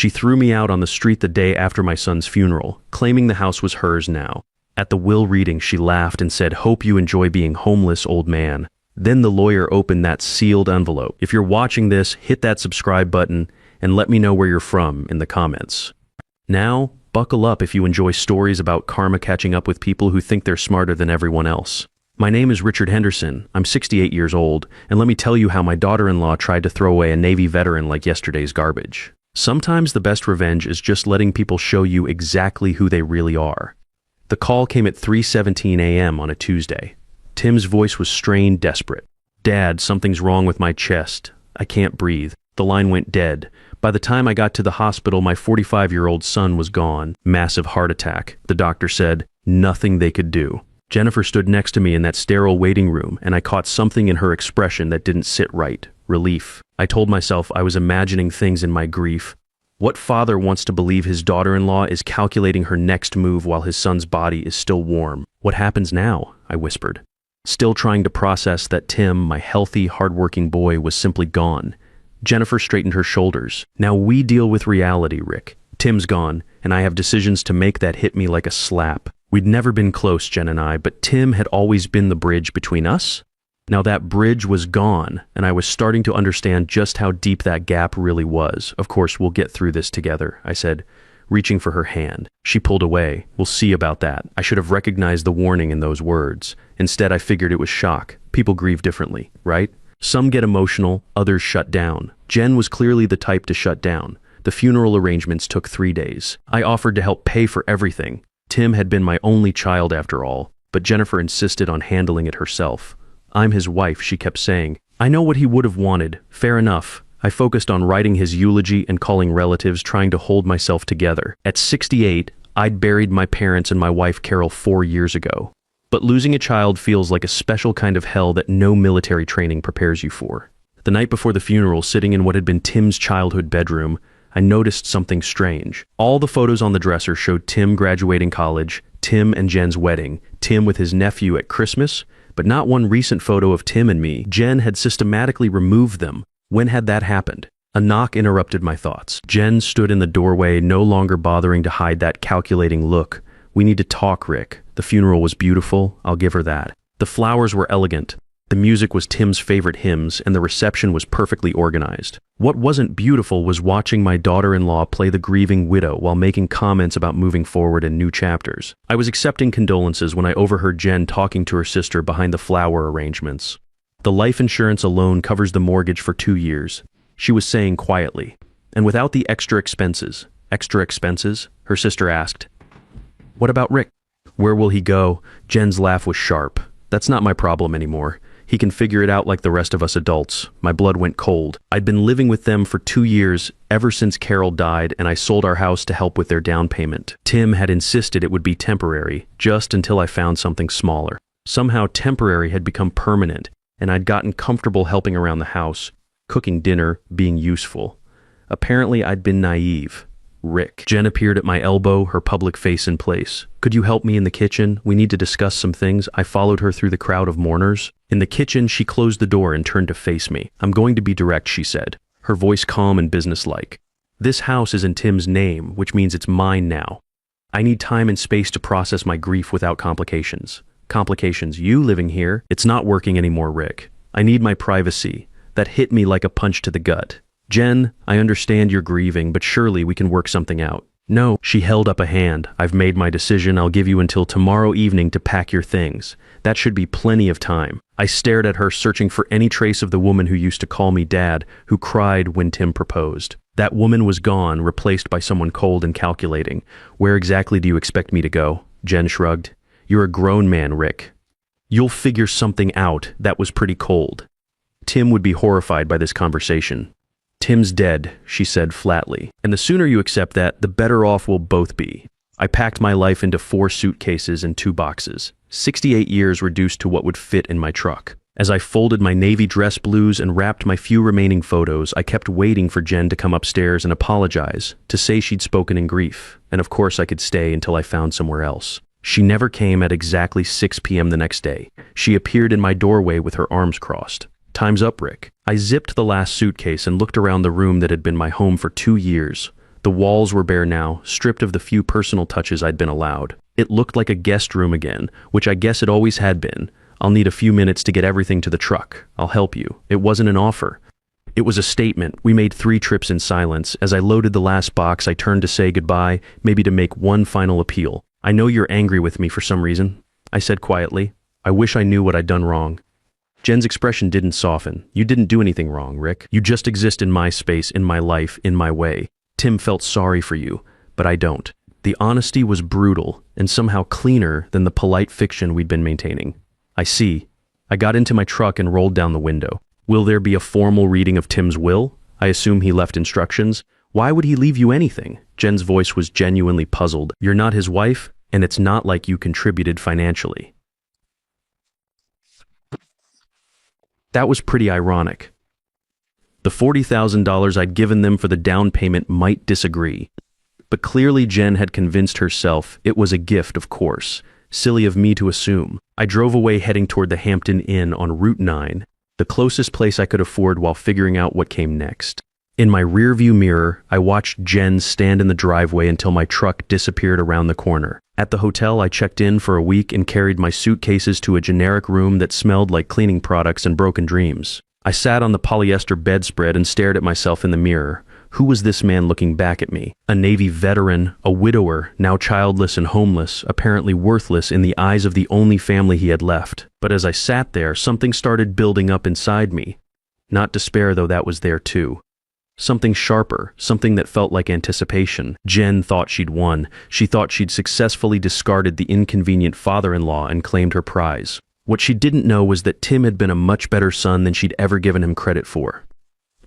She threw me out on the street the day after my son's funeral, claiming the house was hers now. At the will reading, she laughed and said, "Hope you enjoy being homeless, old man." Then the lawyer opened that sealed envelope. If you're watching this, hit that subscribe button and let me know where you're from in the comments. Now, buckle up if you enjoy stories about karma catching up with people who think they're smarter than everyone else. My name is Richard Henderson. I'm 68 years old, and let me tell you how my daughter-in-law tried to throw away a Navy veteran like yesterday's garbage. Sometimes the best revenge is just letting people show you exactly who they really are. The call came at 3:17 a.m. on a Tuesday. Tim's voice was strained, desperate. "Dad, something's wrong with my chest. I can't breathe." The line went dead. By the time I got to the hospital, my 45-year-old son was gone. Massive heart attack. The doctor said, nothing they could do. Jennifer stood next to me in that sterile waiting room, and I caught something in her expression that didn't sit right. Relief. I told myself I was imagining things in my grief. What father wants to believe his daughter-in-law is calculating her next move while his son's body is still warm? "What happens now?" I whispered, still trying to process that Tim, my healthy, hardworking boy, was simply gone. Jennifer straightened her shoulders. "Now we deal with reality, Rick. Tim's gone, and I have decisions to make that hit me like a slap. We'd never been close, Jen and I, but Tim had always been the bridge between us. Now that bridge was gone, and I was starting to understand just how deep that gap really was. Of course, we'll get through this together," I said, reaching for her hand. She pulled away. "We'll see about that." I should have recognized the warning in those words. Instead, I figured it was shock. People grieve differently, right? Some get emotional, others shut down. Jen was clearly the type to shut down. The funeral arrangements took 3 days. I offered to help pay for everything. Tim had been my only child after all, but Jennifer insisted on handling it herself. "I'm his wife," she kept saying. "I know what he would have wanted. Fair enough." I focused on writing his eulogy and calling relatives, trying to hold myself together. At 68, I'd buried my parents and my wife Carol 4 years ago. But losing a child feels like a special kind of hell that no military training prepares you for. The night before the funeral, sitting in what had been Tim's childhood bedroom, I noticed something strange. All the photos on the dresser showed Tim graduating college, Tim and Jen's wedding, Tim with his nephew at Christmas, but not one recent photo of Tim and me. Jen had systematically removed them. When had that happened? A knock interrupted my thoughts. Jen stood in the doorway, no longer bothering to hide that calculating look. "We need to talk, Rick." The funeral was beautiful, I'll give her that. The flowers were elegant. The music was Tim's favorite hymns, and the reception was perfectly organized. What wasn't beautiful was watching my daughter-in-law play the grieving widow while making comments about moving forward in new chapters. I was accepting condolences when I overheard Jen talking to her sister behind the flower arrangements. "The life insurance alone covers the mortgage for 2 years," she was saying quietly. "And without the extra expenses." "Extra expenses?" her sister asked. "What about Rick? Where will he go?" Jen's laugh was sharp. "That's not my problem anymore. He can figure it out like the rest of us adults." My blood went cold. I'd been living with them for 2 years, ever since Carol died, and I sold our house to help with their down payment. Tim had insisted it would be temporary, just until I found something smaller. Somehow temporary had become permanent, and I'd gotten comfortable helping around the house, cooking dinner, being useful. Apparently I'd been naive. "Rick." Jen appeared at my elbow, her public face in place. "Could you help me in the kitchen? We need to discuss some things." I followed her through the crowd of mourners. In the kitchen, she closed the door and turned to face me. "I'm going to be direct," she said, her voice calm and businesslike. "This house is in Tim's name, which means it's mine now. I need time and space to process my grief without complications." "Complications? You living here? It's not working anymore, Rick. I need my privacy." That hit me like a punch to the gut. "Jen, I understand you're grieving, but surely we can work something out." "No." She held up a hand. "I've made my decision. I'll give you until tomorrow evening to pack your things. That should be plenty of time." I stared at her, searching for any trace of the woman who used to call me Dad, who cried when Tim proposed. That woman was gone, replaced by someone cold and calculating. "Where exactly do you expect me to go?" Jen shrugged. "You're a grown man, Rick. You'll figure something out." That was pretty cold. Tim would be horrified by this conversation. "Tim's dead," she said flatly. "And the sooner you accept that, the better off we'll both be." I packed my life into 4 suitcases and 2 boxes. 68 years reduced to what would fit in my truck. As I folded my navy dress blues and wrapped my few remaining photos, I kept waiting for Jen to come upstairs and apologize, to say she'd spoken in grief. And of course I could stay until I found somewhere else. She never came at exactly 6 p.m. the next day. She appeared in my doorway with her arms crossed. "Time's up, Rick." I zipped the last suitcase and looked around the room that had been my home for 2 years. The walls were bare now, stripped of the few personal touches I'd been allowed. It looked like a guest room again, which I guess it always had been. I'll need a few minutes to get everything to the truck. I'll help you. It wasn't an offer. It was a statement. We made 3 trips in silence. As I loaded the last box, I turned to say goodbye, maybe to make one final appeal. I know you're angry with me for some reason, I said quietly. I wish I knew what I'd done wrong. Jen's expression didn't soften. You didn't do anything wrong, Rick. You just exist in my space, in my life, in my way. Tim felt sorry for you, but I don't. The honesty was brutal and somehow cleaner than the polite fiction we'd been maintaining. I see. I got into my truck and rolled down the window. Will there be a formal reading of Tim's will? I assume he left instructions. Why would he leave you anything? Jen's voice was genuinely puzzled. You're not his wife, and it's not like you contributed financially. That was pretty ironic. The $40,000 I'd given them for the down payment might disagree. But clearly Jen had convinced herself it was a gift, of course. Silly of me to assume. I drove away heading toward the Hampton Inn on Route 9, the closest place I could afford while figuring out what came next. In my rearview mirror, I watched Jen stand in the driveway until my truck disappeared around the corner. At the hotel, I checked in for a week and carried my suitcases to a generic room that smelled like cleaning products and broken dreams. I sat on the polyester bedspread and stared at myself in the mirror. Who was this man looking back at me? A Navy veteran, a widower, now childless and homeless, apparently worthless in the eyes of the only family he had left. But as I sat there, something started building up inside me. Not despair, though that was there too. Something sharper, something that felt like anticipation. Jen thought she'd won. She thought she'd successfully discarded the inconvenient father-in-law and claimed her prize. What she didn't know was that Tim had been a much better son than she'd ever given him credit for.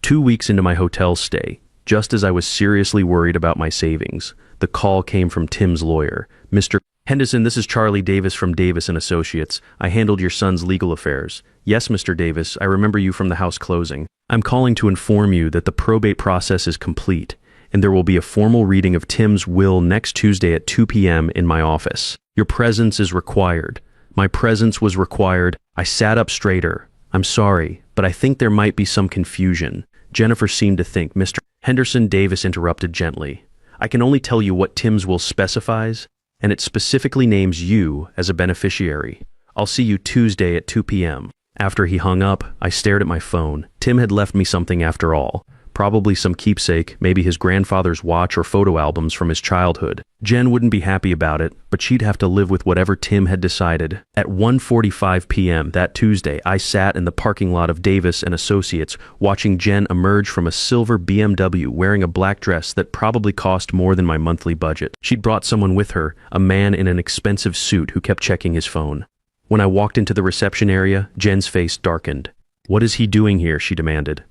2 weeks into my hotel stay, just as I was seriously worried about my savings, the call came from Tim's lawyer. Mr. Henderson, this is Charlie Davis from Davis & Associates. I handled your son's legal affairs. Yes, Mr. Davis, I remember you from the house closing. I'm calling to inform you that the probate process is complete, and there will be a formal reading of Tim's will next Tuesday at 2 p.m. in my office. Your presence is required. My presence was required. I sat up straighter. I'm sorry, but I think there might be some confusion. Jennifer seemed to think. Mr. Henderson Davis interrupted gently. I can only tell you what Tim's will specifies, and it specifically names you as a beneficiary. I'll see you Tuesday at 2 p.m. After he hung up, I stared at my phone. Tim had left me something after all. Probably some keepsake, maybe his grandfather's watch or photo albums from his childhood. Jen wouldn't be happy about it, but she'd have to live with whatever Tim had decided. At 1:45 p.m. that Tuesday, I sat in the parking lot of Davis & Associates, watching Jen emerge from a silver BMW wearing a black dress that probably cost more than my monthly budget. She'd brought someone with her, a man in an expensive suit who kept checking his phone. When I walked into the reception area, Jen's face darkened. What is he doing here? She demanded.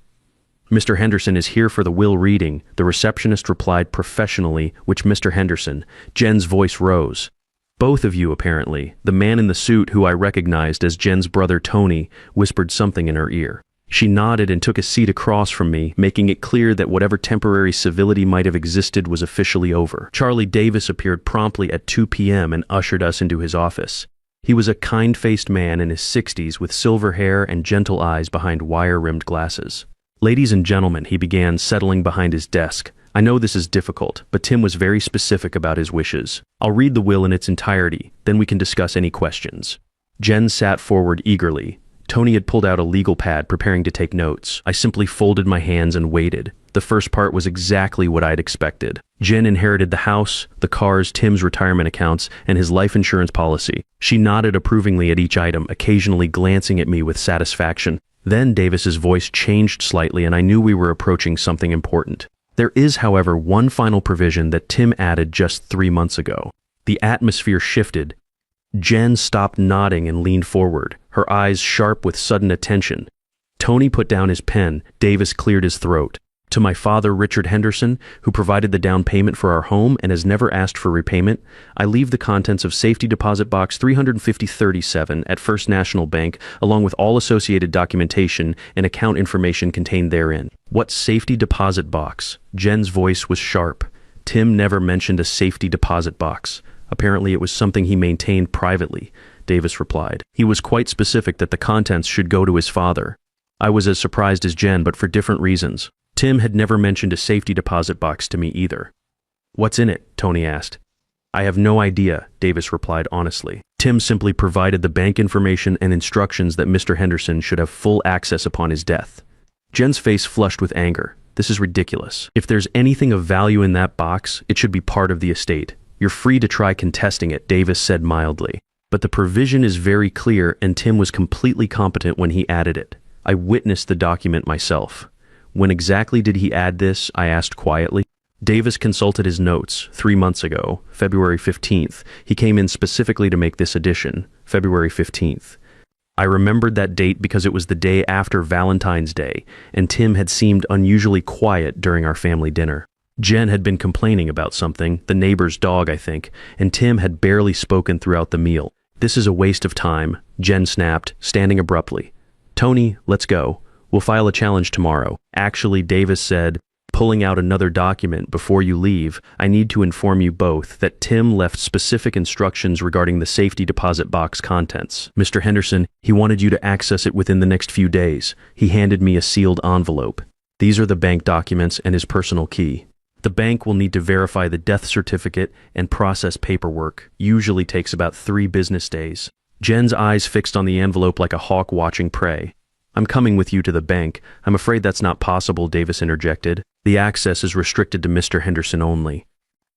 Mr. Henderson is here for the will reading, the receptionist replied professionally, which Mr. Henderson. Jen's voice rose. Both of you, apparently. The man in the suit, who I recognized as Jen's brother Tony, whispered something in her ear. She nodded and took a seat across from me, making it clear that whatever temporary civility might have existed was officially over. Charlie Davis appeared promptly at 2 p.m. and ushered us into his office. He was a kind-faced man in his 60s with silver hair and gentle eyes behind wire-rimmed glasses. Ladies and gentlemen, he began, settling behind his desk. I know this is difficult, but Tim was very specific about his wishes. I'll read the will in its entirety, then we can discuss any questions. Jen sat forward eagerly. Tony had pulled out a legal pad, preparing to take notes. I simply folded my hands and waited. The first part was exactly what I'd expected. Jen inherited the house, the cars, Tim's retirement accounts, and his life insurance policy. She nodded approvingly at each item, occasionally glancing at me with satisfaction. Then Davis's voice changed slightly, and I knew we were approaching something important. There is, however, one final provision that Tim added just 3 months ago. The atmosphere shifted. Jen stopped nodding and leaned forward, her eyes sharp with sudden attention. Tony put down his pen. Davis cleared his throat. To my father, Richard Henderson, who provided the down payment for our home and has never asked for repayment, I leave the contents of Safety Deposit Box 35037 at First National Bank, along with all associated documentation and account information contained therein. What safety deposit box? Jen's voice was sharp. Tim never mentioned a safety deposit box. Apparently it was something he maintained privately, Davis replied. He was quite specific that the contents should go to his father. I was as surprised as Jen, but for different reasons. Tim had never mentioned a safety deposit box to me either. What's in it? Tony asked. I have no idea, Davis replied honestly. Tim simply provided the bank information and instructions that Mr. Henderson should have full access upon his death. Jen's face flushed with anger. This is ridiculous. If there's anything of value in that box, it should be part of the estate. You're free to try contesting it, Davis said mildly. But the provision is very clear, and Tim was completely competent when he added it. I witnessed the document myself. When exactly did he add this? I asked quietly. Davis consulted his notes 3 months ago, February 15th. He came in specifically to make this addition, February 15th. I remembered that date because it was the day after Valentine's Day, and Tim had seemed unusually quiet during our family dinner. Jen had been complaining about something, the neighbor's dog, I think, and Tim had barely spoken throughout the meal. This is a waste of time, Jen snapped, standing abruptly. Tony, let's go. We'll file a challenge tomorrow. Actually, Davis said, pulling out another document before you leave, I need to inform you both that Tim left specific instructions regarding the safety deposit box contents. Mr. Henderson, he wanted you to access it within the next few days. He handed me a sealed envelope. These are the bank documents and his personal key. The bank will need to verify the death certificate and process paperwork. Usually takes about 3 business days. Jen's eyes fixed on the envelope like a hawk watching prey. I'm coming with you to the bank. I'm afraid that's not possible, Davis interjected. The access is restricted to Mr. Henderson only.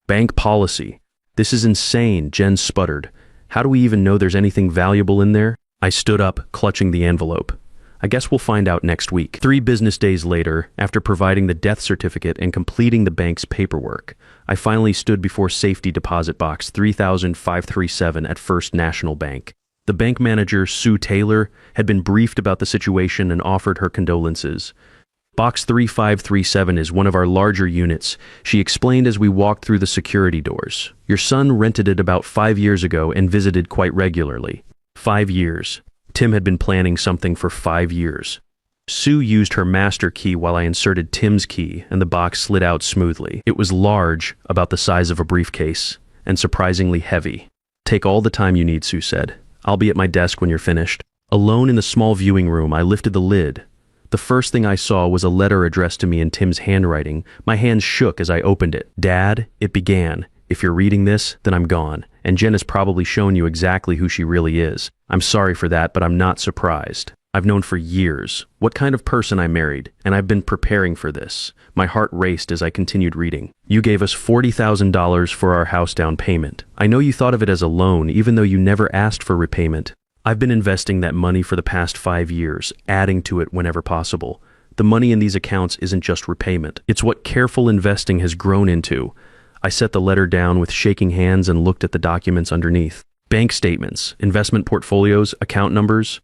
Bank policy. This is insane, Jen sputtered. How do we even know there's anything valuable in there? I stood up, clutching the envelope. I guess we'll find out next week. 3 business days later, after providing the death certificate and completing the bank's paperwork, I finally stood before safety deposit box 3,537 at First National Bank. The bank manager, Sue Taylor, had been briefed about the situation and offered her condolences. Box 3537 is one of our larger units, she explained as we walked through the security doors. Your son rented it about 5 years ago and visited quite regularly. 5 years. Tim had been planning something for 5 years. Sue used her master key while I inserted Tim's key, and the box slid out smoothly. It was large, about the size of a briefcase, and surprisingly heavy. Take all the time you need, Sue said. I'll be at my desk when you're finished. Alone in the small viewing room, I lifted the lid. The first thing I saw was a letter addressed to me in Tim's handwriting. My hands shook as I opened it. Dad, it began. If you're reading this, then I'm gone. And Jen has probably shown you exactly who she really is. I'm sorry for that, but I'm not surprised. I've known for years what kind of person I married, and I've been preparing for this. My heart raced as I continued reading. You gave us $40,000 for our house down payment. I know you thought of it as a loan, even though you never asked for repayment. I've been investing that money for the past 5 years, adding to it whenever possible. The money in these accounts isn't just repayment. It's what careful investing has grown into. I set the letter down with shaking hands and looked at the documents underneath. Bank statements, investment portfolios, account numbers.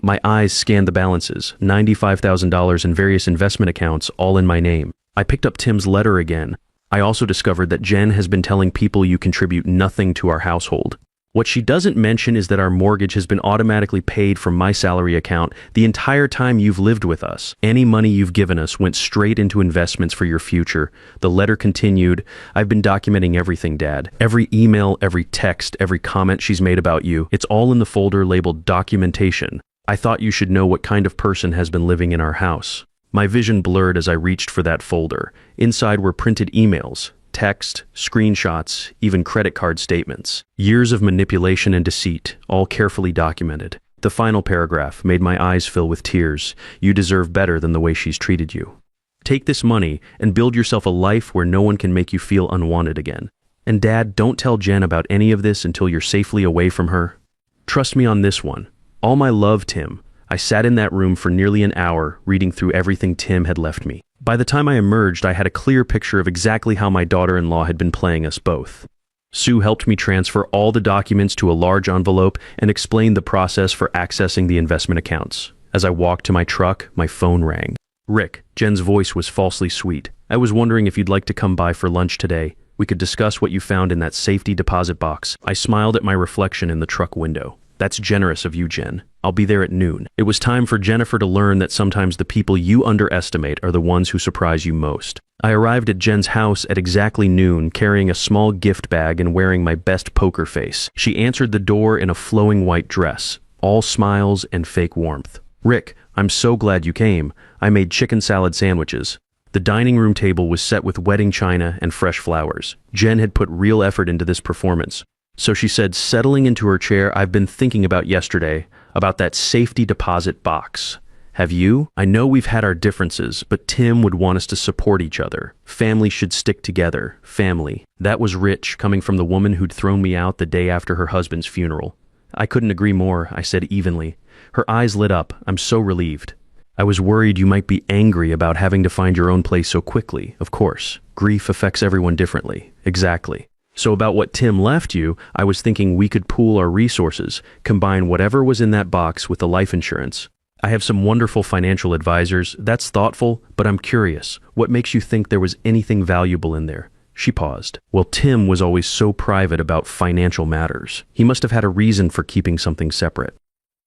My eyes scanned the balances, $95,000 in various investment accounts, all in my name. I picked up Tim's letter again. I also discovered that Jen has been telling people you contribute nothing to our household. What she doesn't mention is that our mortgage has been automatically paid from my salary account the entire time you've lived with us. Any money you've given us went straight into investments for your future. The letter continued, I've been documenting everything, Dad. Every email, every text, every comment she's made about you. It's all in the folder labeled documentation. I thought you should know what kind of person has been living in our house. My vision blurred as I reached for that folder. Inside were printed emails, text, screenshots, even credit card statements. Years of manipulation and deceit, all carefully documented. The final paragraph made my eyes fill with tears. You deserve better than the way she's treated you. Take this money and build yourself a life where no one can make you feel unwanted again. And Dad, don't tell Jen about any of this until you're safely away from her. Trust me on this one. All my love, Tim. I sat in that room for nearly an hour, reading through everything Tim had left me. By the time I emerged, I had a clear picture of exactly how my daughter-in-law had been playing us both. Sue helped me transfer all the documents to a large envelope and explained the process for accessing the investment accounts. As I walked to my truck, my phone rang. Rick, Jen's voice was falsely sweet. I was wondering if you'd like to come by for lunch today. We could discuss what you found in that safety deposit box. I smiled at my reflection in the truck window. That's generous of you, Jen. I'll be there at noon. It was time for Jennifer to learn that sometimes the people you underestimate are the ones who surprise you most. I arrived at Jen's house at exactly noon, carrying a small gift bag and wearing my best poker face. She answered the door in a flowing white dress, all smiles and fake warmth. Rick, I'm so glad you came. I made chicken salad sandwiches. The dining room table was set with wedding china and fresh flowers. Jen had put real effort into this performance. So she said, settling into her chair, I've been thinking about yesterday, about that safety deposit box. Have you? I know we've had our differences, but Tim would want us to support each other. Family should stick together. Family. That was rich, coming from the woman who'd thrown me out the day after her husband's funeral. I couldn't agree more, I said evenly. Her eyes lit up. I'm so relieved. I was worried you might be angry about having to find your own place so quickly. Of course, grief affects everyone differently. Exactly. So about what Tim left you, I was thinking we could pool our resources, combine whatever was in that box with the life insurance. I have some wonderful financial advisors. That's thoughtful, but I'm curious. What makes you think there was anything valuable in there? She paused. Well, Tim was always so private about financial matters. He must have had a reason for keeping something separate.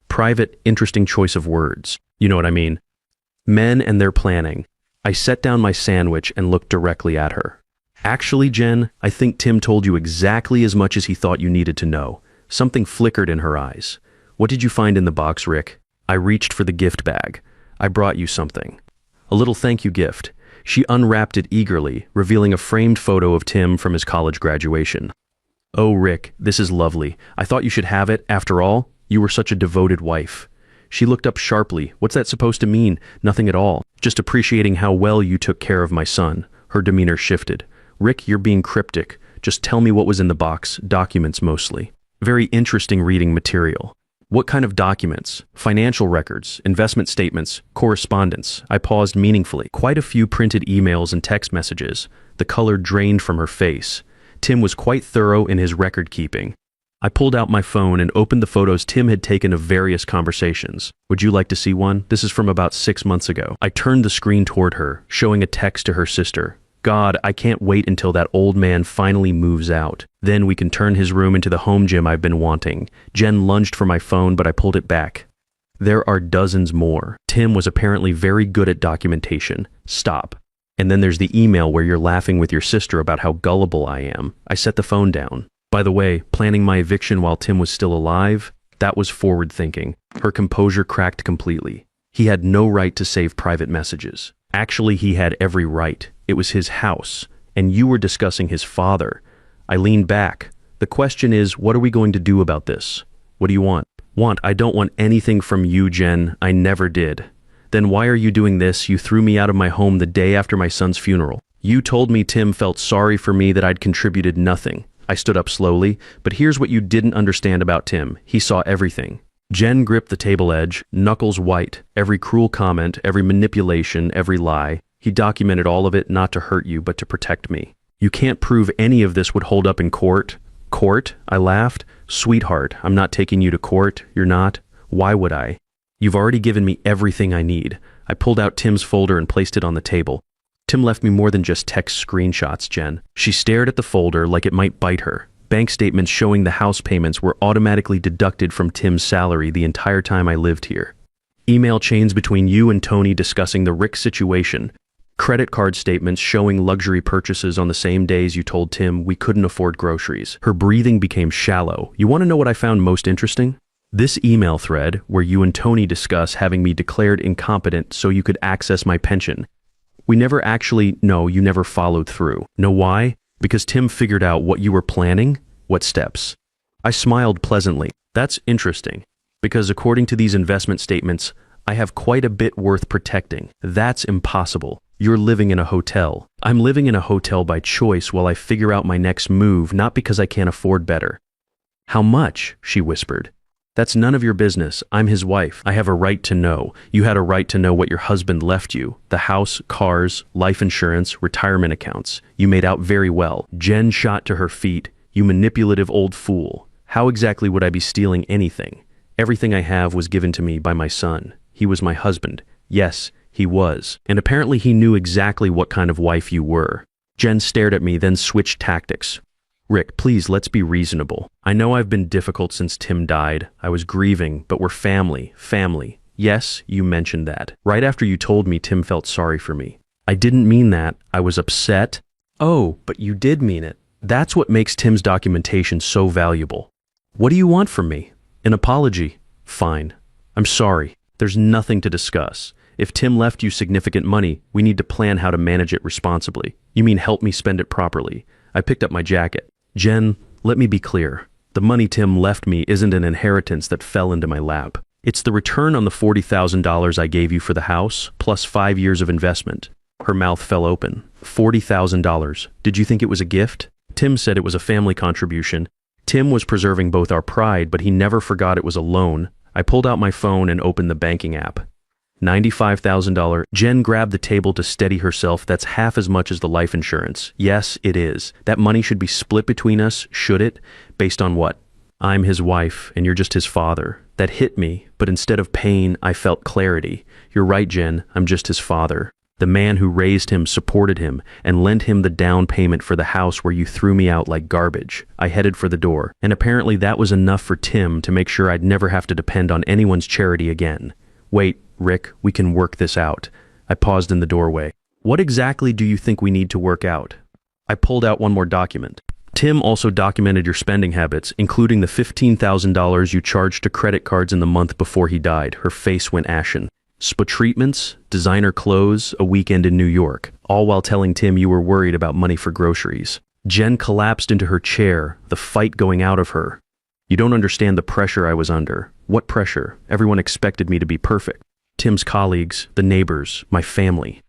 Private, interesting choice of words. You know what I mean? Men and their planning. I set down my sandwich and looked directly at her. Actually, Jen, I think Tim told you exactly as much as he thought you needed to know. Something flickered in her eyes. What did you find in the box, Rick? I reached for the gift bag. I brought you something. A little thank you gift. She unwrapped it eagerly, revealing a framed photo of Tim from his college graduation. Oh, Rick, this is lovely. I thought you should have it. After all, you were such a devoted wife. She looked up sharply. What's that supposed to mean? Nothing at all. Just appreciating how well you took care of my son. Her demeanor shifted. Rick, you're being cryptic. Just tell me what was in the box. Documents mostly. Very interesting reading material. What kind of documents? Financial records, investment statements, correspondence. I paused meaningfully. Quite a few printed emails and text messages. The color drained from her face. Tim was quite thorough in his record keeping. I pulled out my phone and opened the photos Tim had taken of various conversations. Would you like to see one? This is from about 6 months ago. I turned the screen toward her, showing a text to her sister. God, I can't wait until that old man finally moves out. Then we can turn his room into the home gym I've been wanting. Jen lunged for my phone, but I pulled it back. There are dozens more. Tim was apparently very good at documentation. Stop. And then there's the email where you're laughing with your sister about how gullible I am. I set the phone down. By the way, planning my eviction while Tim was still alive? That was forward thinking. Her composure cracked completely. He had no right to save private messages. Actually, he had every right. It was his house, and you were discussing his father. I leaned back. The question is, what are we going to do about this? What do you want? I don't want anything from you, Jen. I never did. Then why are you doing this? You threw me out of my home the day after my son's funeral. You told me Tim felt sorry for me, that I'd contributed nothing. I stood up slowly, but here's what you didn't understand about Tim. He saw everything. Jen gripped the table edge, knuckles white. Every cruel comment, every manipulation, every lie. He documented all of it, not to hurt you, but to protect me. You can't prove any of this would hold up in court. Court? I laughed. Sweetheart, I'm not taking you to court. You're not. Why would I? You've already given me everything I need. I pulled out Tim's folder and placed it on the table. Tim left me more than just text screenshots, Jen. She stared at the folder like it might bite her. Bank statements showing the house payments were automatically deducted from Tim's salary the entire time I lived here. Email chains between you and Tony discussing the Rick situation. Credit card statements showing luxury purchases on the same days you told Tim we couldn't afford groceries. Her breathing became shallow. You want to know what I found most interesting? This email thread where you and Tony discuss having me declared incompetent so you could access my pension. We never actually, no, you never followed through. Know why? Because Tim figured out what you were planning, what steps. I smiled pleasantly. That's interesting, because according to these investment statements, I have quite a bit worth protecting. That's impossible. You're living in a hotel. I'm living in a hotel by choice while I figure out my next move, not because I can't afford better. How much? She whispered. That's none of your business. I'm his wife. I have a right to know. You had a right to know what your husband left you. The house, cars, life insurance, retirement accounts. You made out very well. Jen shot to her feet. You manipulative old fool. How exactly would I be stealing anything? Everything I have was given to me by my son. He was my husband. Yes, he was. And apparently he knew exactly what kind of wife you were. Jen stared at me, then switched tactics. Rick, please, let's be reasonable. I know I've been difficult since Tim died. I was grieving, but we're family. Family. Yes, you mentioned that. Right after you told me Tim felt sorry for me. I didn't mean that. I was upset. Oh, but you did mean it. That's what makes Tim's documentation so valuable. What do you want from me? An apology? Fine. I'm sorry. There's nothing to discuss. If Tim left you significant money, we need to plan how to manage it responsibly. You mean help me spend it properly? I picked up my jacket. Jen, let me be clear. The money Tim left me isn't an inheritance that fell into my lap. It's the return on the $40,000 I gave you for the house, plus 5 years of investment. Her mouth fell open. $40,000. Did you think it was a gift? Tim said it was a family contribution. Tim was preserving both our pride, but he never forgot it was a loan. I pulled out my phone and opened the banking app. $95,000. Jen grabbed the table to steady herself. That's half as much as the life insurance. Yes, it is. That money should be split between us, should it? Based on what? I'm his wife, and you're just his father. That hit me, but instead of pain, I felt clarity. You're right, Jen. I'm just his father. The man who raised him, supported him, and lent him the down payment for the house where you threw me out like garbage. I headed for the door, and apparently that was enough for Tim to make sure I'd never have to depend on anyone's charity again. Wait, Rick, we can work this out. I paused in the doorway. What exactly do you think we need to work out? I pulled out one more document. Tim also documented your spending habits, including the $15,000 you charged to credit cards in the month before he died. Her face went ashen. Spa treatments, designer clothes, a weekend in New York, all while telling Tim you were worried about money for groceries. Jen collapsed into her chair, the fight going out of her. You don't understand the pressure I was under. What pressure? Everyone expected me to be perfect. Tim's colleagues, the neighbors, my family.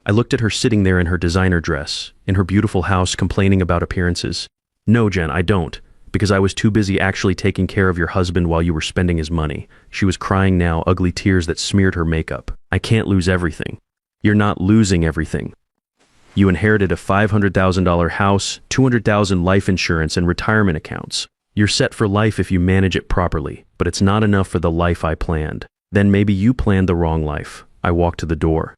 I looked at her sitting there in her designer dress, in her beautiful house complaining about appearances. No, Jen, I don't, because I was too busy actually taking care of your husband while you were spending his money. She was crying now, ugly tears that smeared her makeup. I can't lose everything. You're not losing everything. You inherited a $500,000 house, $200,000 life insurance, and retirement accounts. You're set for life if you manage it properly, but it's not enough for the life I planned. Then maybe you planned the wrong life. I walked to the door.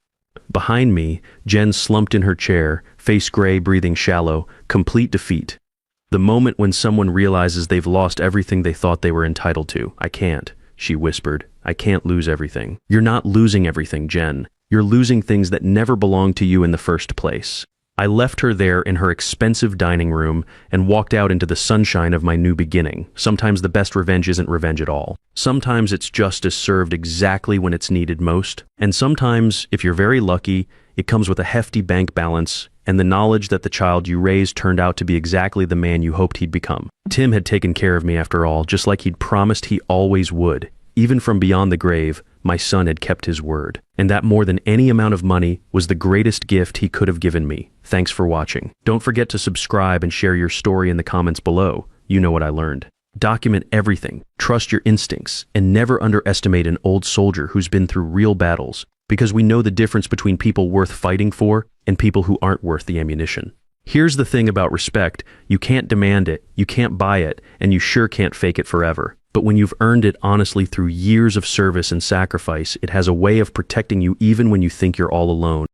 Behind me, Jen slumped in her chair, face gray, breathing shallow, complete defeat. The moment when someone realizes they've lost everything they thought they were entitled to. I can't, she whispered. I can't lose everything. You're not losing everything, Jen. You're losing things that never belonged to you in the first place. I left her there in her expensive dining room and walked out into the sunshine of my new beginning. Sometimes the best revenge isn't revenge at all. Sometimes it's justice served exactly when it's needed most. And sometimes, if you're very lucky, it comes with a hefty bank balance and the knowledge that the child you raised turned out to be exactly the man you hoped he'd become. Tim had taken care of me after all, just like he'd promised he always would. Even from beyond the grave, my son had kept his word. And that more than any amount of money was the greatest gift he could have given me. Thanks for watching. Don't forget to subscribe and share your story in the comments below. You know what I learned. Document everything, trust your instincts, and never underestimate an old soldier who's been through real battles, because we know the difference between people worth fighting for and people who aren't worth the ammunition. Here's the thing about respect. You can't demand it, you can't buy it, and you sure can't fake it forever. But when you've earned it honestly through years of service and sacrifice, it has a way of protecting you even when you think you're all alone.